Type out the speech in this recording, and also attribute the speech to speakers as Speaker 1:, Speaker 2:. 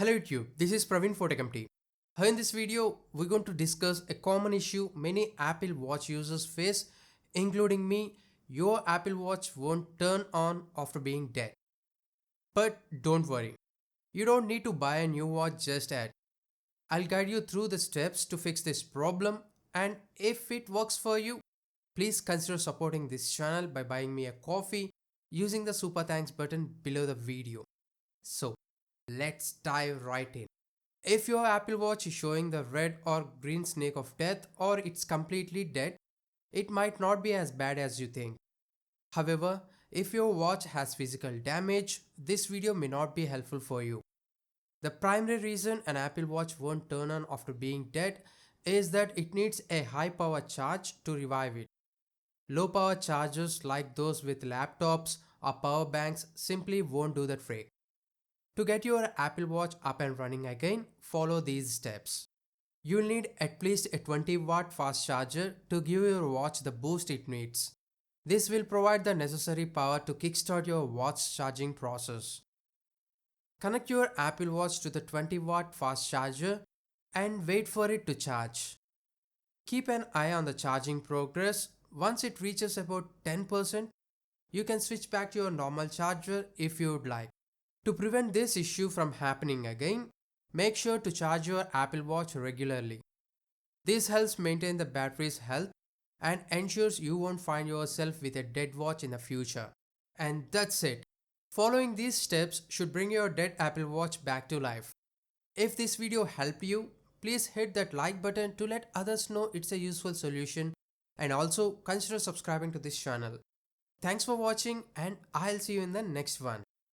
Speaker 1: Hello YouTube, this is Praveen for TechEmpty. Here in this video, we're going to discuss a common issue many Apple Watch users face, including me. Your Apple Watch won't turn on after being dead. But don't worry, you don't need to buy a new watch just yet. I'll guide you through the steps to fix this problem, and if it works for you, please consider supporting this channel by buying me a coffee using the super thanks button below the video. So, let's dive right in. If your Apple Watch is showing the red or green snake of death or it's completely dead, it might not be as bad as you think. However, if your watch has physical damage, this video may not be helpful for you. The primary reason an Apple Watch won't turn on after being dead is that it needs a high power charge to revive it. Low power chargers like those with laptops or power banks simply won't do the trick. To get your Apple Watch up and running again, follow these steps. You'll need at least a 20-watt fast charger to give your watch the boost it needs. This will provide the necessary power to kickstart your watch charging process. Connect your Apple Watch to the 20-watt fast charger and wait for it to charge. Keep an eye on the charging progress. Once it reaches about 10%, you can switch back to your normal charger if you would like. To prevent this issue from happening again, make sure to charge your Apple Watch regularly. This helps maintain the battery's health and ensures you won't find yourself with a dead watch in the future. And that's it. Following these steps should bring your dead Apple Watch back to life. If this video helped you, please hit that like button to let others know it's a useful solution, and also consider subscribing to this channel. Thanks for watching, and I'll see you in the next one.